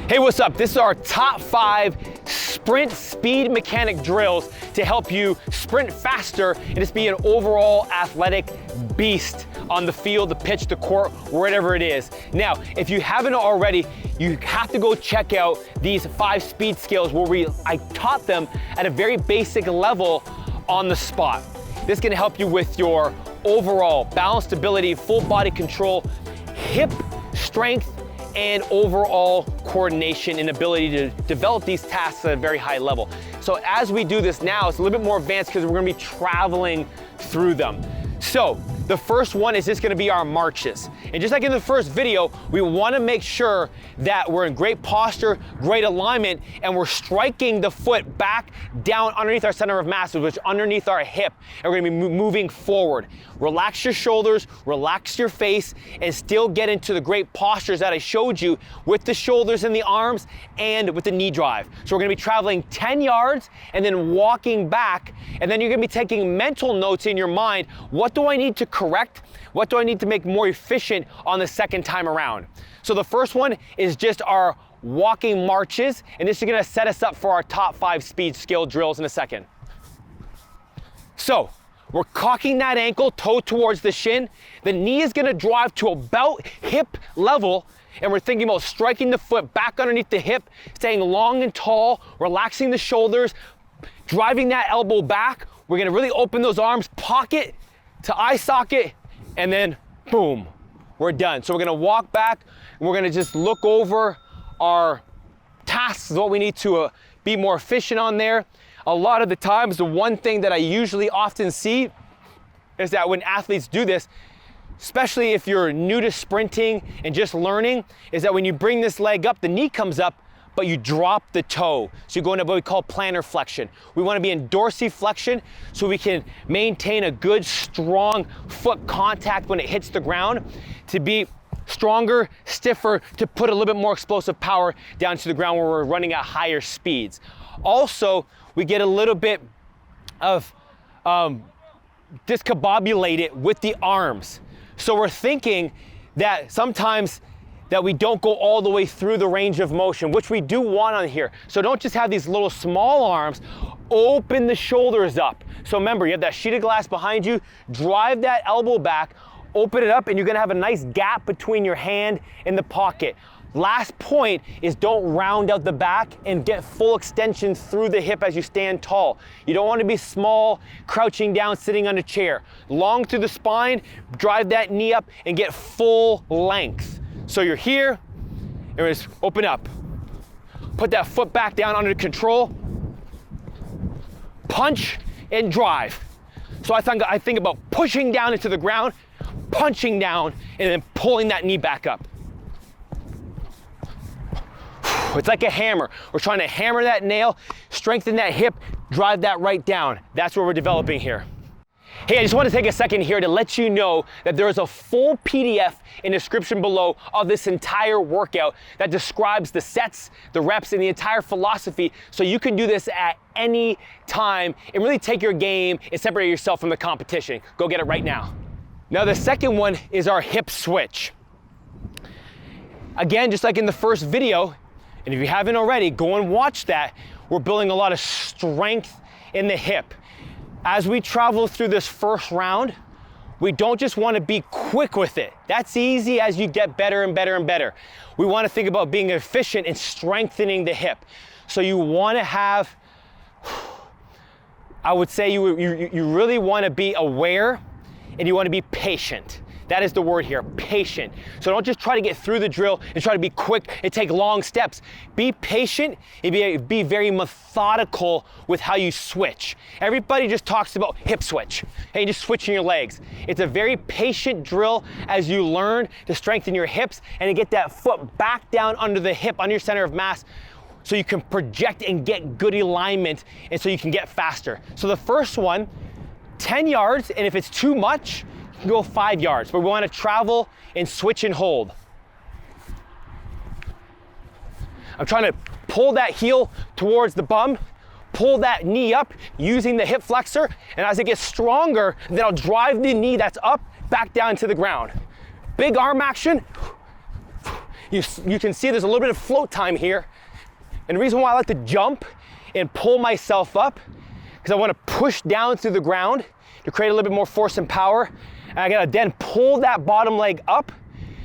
Hey, what's up? This is our top 5 sprint speed mechanic drills to help you sprint faster and just be an overall athletic beast on the field, the pitch, the court, wherever it is. Now, if you haven't already, you have to go check out these 5 speed skills where I taught them at a very basic level on the spot. This can help you with your overall balance, stability, full body control, hip strength, and overall coordination and ability to develop these tasks at a very high level. So as we do this now, it's a little bit more advanced because we're gonna be traveling through them. So the first one is just gonna be our marches. And just like in the first video, we wanna make sure that we're in great posture, great alignment, and we're striking the foot back down underneath our center of mass, which is underneath our hip, and we're gonna be moving forward. Relax your shoulders, relax your face, and still get into the great postures that I showed you with the shoulders and the arms and with the knee drive. So we're gonna be traveling 10 yards and then walking back, and then you're gonna be taking mental notes in your mind. What do I need to correct? What do I need to make more efficient on the second time around? So the first one is just our walking marches, and this is gonna set us up for our top 5 speed skill drills in a second. So we're cocking that ankle, toe towards the shin. The knee is gonna drive to about hip level, and we're thinking about striking the foot back underneath the hip, staying long and tall, relaxing the shoulders, driving that elbow back. We're gonna really open those arms, pocket to eye socket, and then boom, we're done. So we're gonna walk back, and we're gonna just look over our tasks, what we need to be more efficient on there. A lot of the times, the one thing that I usually often see is that when athletes do this, especially if you're new to sprinting and just learning, is that when you bring this leg up, the knee comes up, but you drop the toe. So you go into what we call plantar flexion. We wanna be in dorsiflexion so we can maintain a good, strong foot contact when it hits the ground, to be stronger, stiffer, to put a little bit more explosive power down to the ground where we're running at higher speeds. Also, we get a little bit of discombobulated with the arms. So we're thinking that sometimes that we don't go all the way through the range of motion, which we do want on here. So don't just have these little small arms, open the shoulders up. So remember, you have that sheet of glass behind you, drive that elbow back, open it up, and you're gonna have a nice gap between your hand and the pocket. Last point is don't round out the back and get full extension through the hip as you stand tall. You don't want to be small, crouching down, sitting on a chair. Long through the spine, drive that knee up and get full length. So you're here, and just open up. Put that foot back down under control. Punch and drive. So I think about pushing down into the ground, punching down, and then pulling that knee back up. It's like a hammer. We're trying to hammer that nail, strengthen that hip, drive that right down. That's what we're developing here. Hey, I just want to take a second here to let you know that there is a full PDF in the description below of this entire workout that describes the sets, the reps, and the entire philosophy, so you can do this at any time and really take your game and separate yourself from the competition. Go get it right now. Now, the second one is our hip switch. Again, just like in the first video, and if you haven't already, go and watch that. We're building a lot of strength in the hip. As we travel through this first round, we don't just want to be quick with it. That's easy as you get better and better and better. We want to think about being efficient and strengthening the hip. So you want to have, I would say you really want to be aware and you want to be patient. That is the word here, patient. So don't just try to get through the drill and try to be quick and take long steps. Be patient and be very methodical with how you switch. Everybody just talks about hip switch. Hey, just switching your legs. It's a very patient drill as you learn to strengthen your hips and to get that foot back down under the hip, under your center of mass, so you can project and get good alignment and so you can get faster. So the first one, 10 yards, and if it's too much, you can go 5 yards, but we want to travel and switch and hold. I'm trying to pull that heel towards the bum, pull that knee up using the hip flexor, and as it gets stronger, then I'll drive the knee that's up back down to the ground. Big arm action, You can see there's a little bit of float time here. And the reason why I like to jump and pull myself up, because I want to push down through the ground to create a little bit more force and power. And I gotta then pull that bottom leg up.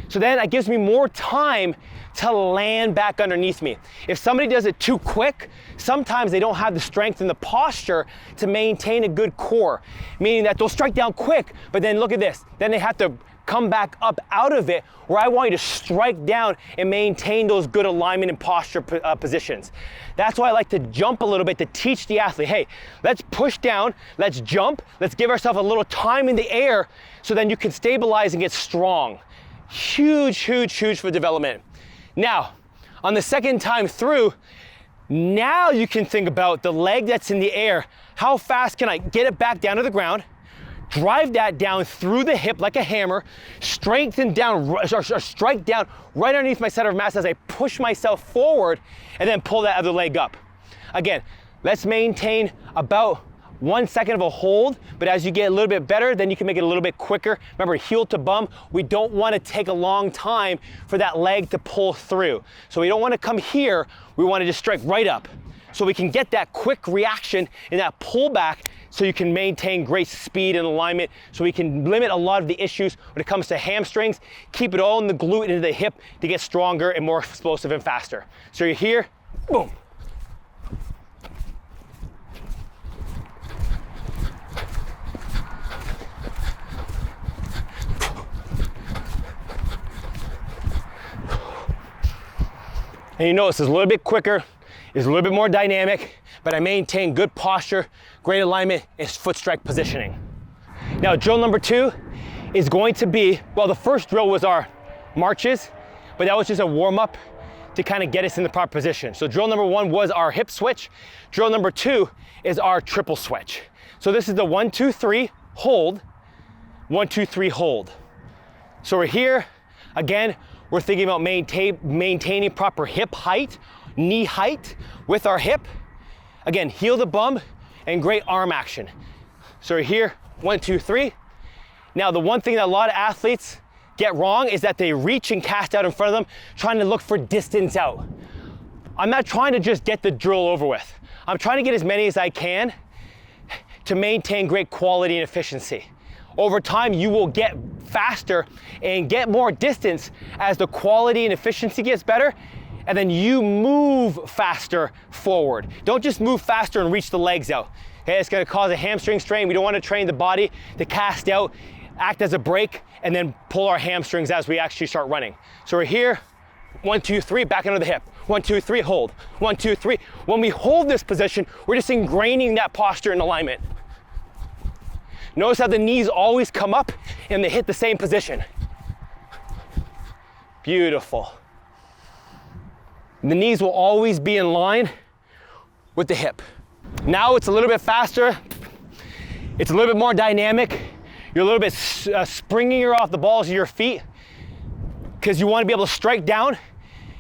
So then it gives me more time to land back underneath me. If somebody does it too quick, sometimes they don't have the strength and the posture to maintain a good core, meaning that they'll strike down quick, but then look at this. Then they have to come back up out of it, where I want you to strike down and maintain those good alignment and posture positions. That's why I like to jump a little bit to teach the athlete, hey, let's push down, let's jump, let's give ourselves a little time in the air so then you can stabilize and get strong. Huge, huge, huge for development. Now, on the second time through, now you can think about the leg that's in the air. How fast can I get it back down to the ground, drive that down through the hip like a hammer, strengthen down, or strike down right underneath my center of mass as I push myself forward, and then pull that other leg up. Again, let's maintain about 1 second of a hold, but as you get a little bit better, then you can make it a little bit quicker. Remember, heel to bum, we don't want to take a long time for that leg to pull through. So we don't want to come here, we want to just strike right up. So we can get that quick reaction and that pullback so you can maintain great speed and alignment, so we can limit a lot of the issues when it comes to hamstrings, keep it all in the glute and into the hip to get stronger and more explosive and faster. So you're here, boom. And you notice it's a little bit quicker, it's a little bit more dynamic, but I maintain good posture, great alignment, and foot strike positioning. Now, drill number 2 is going to be, well, the first drill was our marches, but that was just a warm up to kind of get us in the proper position. So drill number 1 was our hip switch. Drill number 2 is our triple switch. So this is the 1, 2, 3, hold, 1, 2, 3, hold. So we're here, again, we're thinking about maintaining proper hip height, knee height with our hip. Again, heel to bum and great arm action. So we're here, 1, 2, 3. Now, the one thing that a lot of athletes get wrong is that they reach and cast out in front of them, trying to look for distance out. I'm not trying to just get the drill over with. I'm trying to get as many as I can to maintain great quality and efficiency. Over time, you will get faster and get more distance as the quality and efficiency gets better, and then you move faster forward. Don't just move faster and reach the legs out. Okay, it's gonna cause a hamstring strain. We don't wanna train the body to cast out, act as a brake, and then pull our hamstrings as we actually start running. So we're here, 1, 2, 3, back under the hip. 1, 2, 3, hold. 1, 2, 3. When we hold this position, we're just ingraining that posture and alignment. Notice how the knees always come up and they hit the same position. Beautiful. The knees will always be in line with the hip. Now it's a little bit faster. It's a little bit more dynamic. You're a little bit springier off the balls of your feet because you want to be able to strike down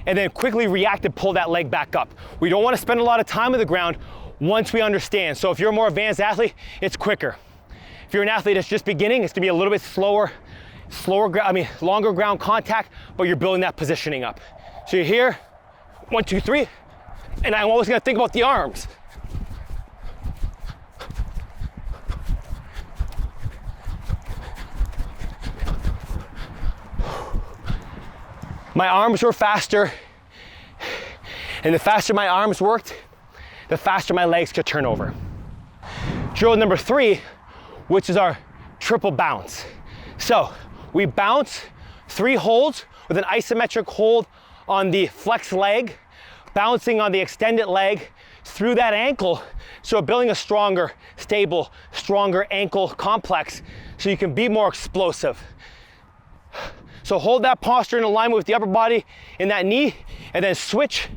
and then quickly react and pull that leg back up. We don't want to spend a lot of time on the ground once we understand. So if you're a more advanced athlete, it's quicker. If you're an athlete that's just beginning, it's gonna be a little bit longer ground contact, but you're building that positioning up. So you're here, 1, 2, 3, and I'm always gonna think about the arms. My arms were faster, and the faster my arms worked, the faster my legs could turn over. Drill number 3, which is our triple bounce. So we bounce 3 holds with an isometric hold on the flex leg, bouncing on the extended leg through that ankle. So building a stronger, stable, stronger ankle complex so you can be more explosive. So hold that posture in alignment with the upper body in that knee, and then switch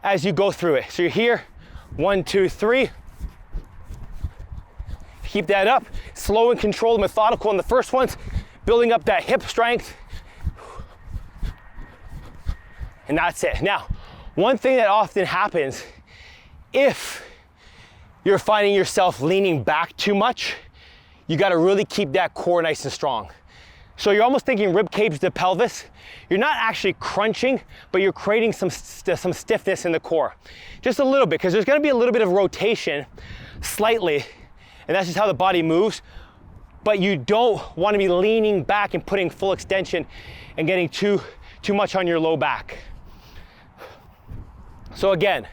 as you go through it. So you're here, 1, 2, 3. Keep that up, slow and controlled, methodical in the first ones, building up that hip strength. And that's it. Now, one thing that often happens, if you're finding yourself leaning back too much, you gotta really keep that core nice and strong. So you're almost thinking rib cage to pelvis. You're not actually crunching, but you're creating some stiffness in the core. Just a little bit, because there's gonna be a little bit of rotation, slightly, and that's just how the body moves. But you don't wanna be leaning back and putting full extension and getting too much on your low back. So again,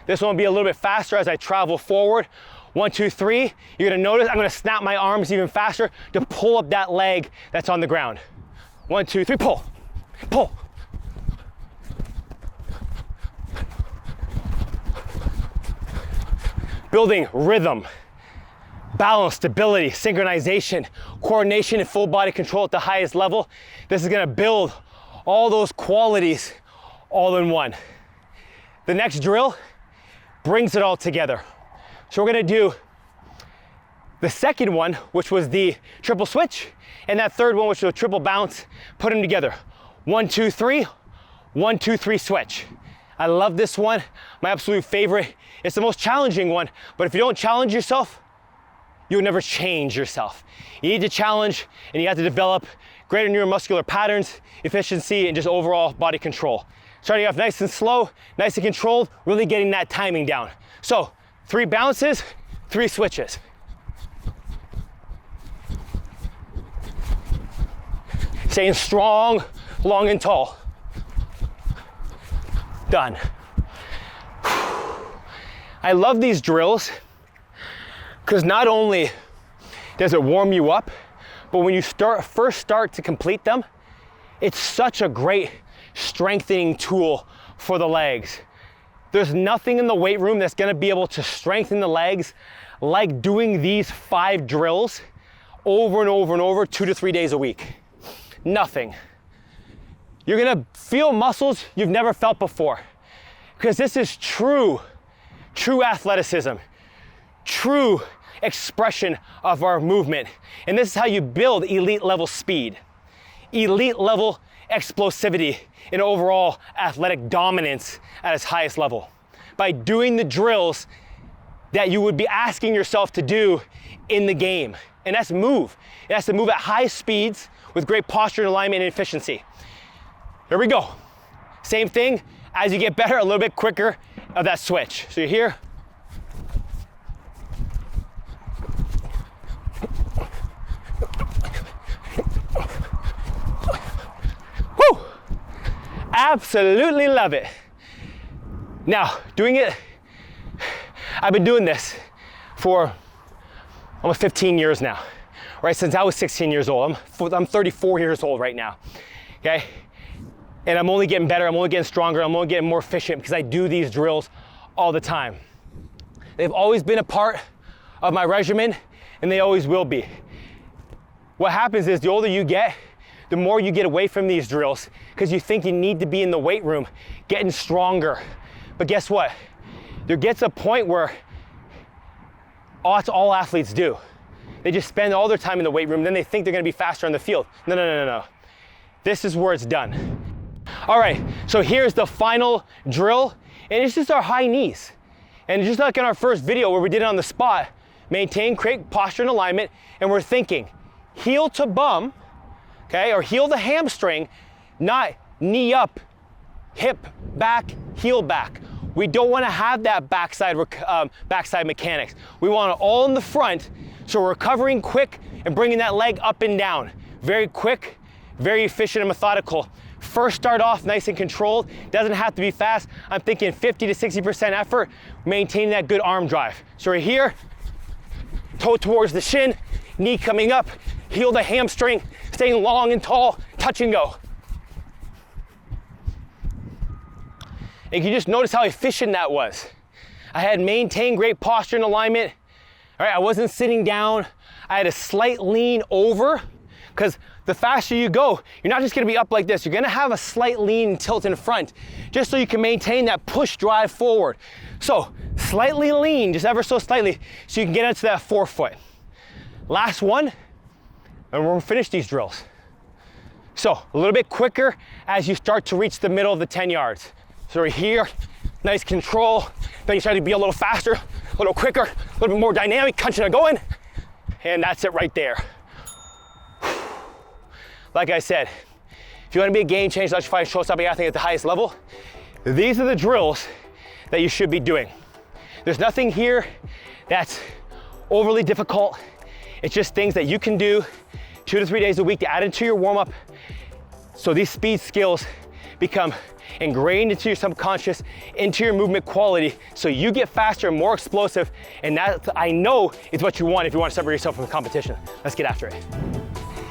this one will be a little bit faster as I travel forward. 1, 2, 3. You're gonna notice I'm gonna snap my arms even faster to pull up that leg that's on the ground. 1, 2, 3, pull, pull. Building rhythm, balance, stability, synchronization, coordination, and full body control at the highest level. This is gonna build all those qualities all in one. The next drill brings it all together. So we're gonna do the second one, which was the triple switch, and that third one, which was a triple bounce, put them together. 1, 2, 3, 1, 2, 3 switch. I love this one, my absolute favorite. It's the most challenging one, but if you don't challenge yourself, you'll never change yourself. You need to challenge, and you have to develop greater neuromuscular patterns, efficiency, and just overall body control. Starting off nice and slow, nice and controlled, really getting that timing down. So, 3 bounces, 3 switches. Staying strong, long and tall. Done. I love these drills because not only does it warm you up, but when you first start to complete them, it's such a great strengthening tool for the legs. There's nothing in the weight room that's gonna be able to strengthen the legs like doing these 5 drills over and over and over 2 to 3 days a week. Nothing. You're gonna feel muscles you've never felt before, because this is true athleticism, true expression of our movement. And this is how you build elite level speed, elite level explosivity, and overall athletic dominance at its highest level. By doing the drills that you would be asking yourself to do in the game. And that's move. It has to move at high speeds with great posture and alignment and efficiency. Here we go. Same thing, as you get better, a little bit quicker of that switch. So you're here. Woo! Absolutely love it. Now, doing it, I've been doing this for almost 15 years now, right? Since I was 16 years old. I'm 34 years old right now, okay? And I'm only getting better, I'm only getting stronger, I'm only getting more efficient because I do these drills all the time. They've always been a part of my regimen, and they always will be. What happens is the older you get, the more you get away from these drills because you think you need to be in the weight room getting stronger. But guess what? There gets a point where that's all athletes do. They just spend all their time in the weight room, then they think they're gonna be faster on the field. No. This is where it's done. All right, so here's the final drill, and it's just our high knees. And just like in our first video where we did it on the spot, maintain, create posture and alignment, and we're thinking heel to bum, okay, or heel to hamstring, not knee up, hip back, heel back. We don't want to have that backside mechanics. We want it all in the front, so we're recovering quick and bringing that leg up and down. Very quick, very efficient and methodical. First start off nice and controlled, doesn't have to be fast. I'm thinking 50 to 60% effort, maintaining that good arm drive. So we're here, toe towards the shin, knee coming up, heel to hamstring, staying long and tall, touch and go. And you just notice how efficient that was. I had maintained great posture and alignment. All right, I wasn't sitting down. I had a slight lean over, because the faster you go, you're not just gonna be up like this. You're gonna have a slight lean and tilt in front, just so you can maintain that push drive forward. So slightly lean, just ever so slightly, so you can get into that forefoot. Last one, and we're gonna finish these drills. So a little bit quicker as you start to reach the middle of the 10 yards. So we're here, nice control, then you start to be a little faster, a little quicker, a little bit more dynamic, punching and going, and that's it right there. Like I said, if you want to be a game changer, electrifying, show-stopping athlete at the highest level, these are the drills that you should be doing. There's nothing here that's overly difficult. It's just things that you can do 2 to 3 days a week to add into your warm-up, so these speed skills become ingrained into your subconscious, into your movement quality, so you get faster and more explosive, and that, I know, is what you want if you want to separate yourself from the competition. Let's get after it.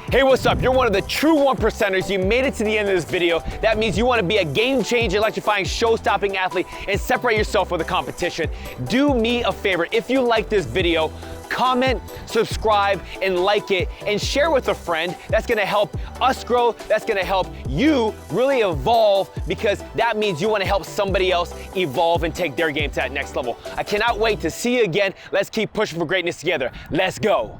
Hey, what's up? You're one of the true 1%ers. You made it to the end of this video. That means you want to be a game-changing, electrifying, show-stopping athlete and separate yourself from the competition. Do me a favor. If you like this video, comment, subscribe, and like it, and share with a friend. That's gonna help us grow. That's gonna help you really evolve, because that means you wanna help somebody else evolve and take their game to that next level. I cannot wait to see you again. Let's keep pushing for greatness together. Let's go.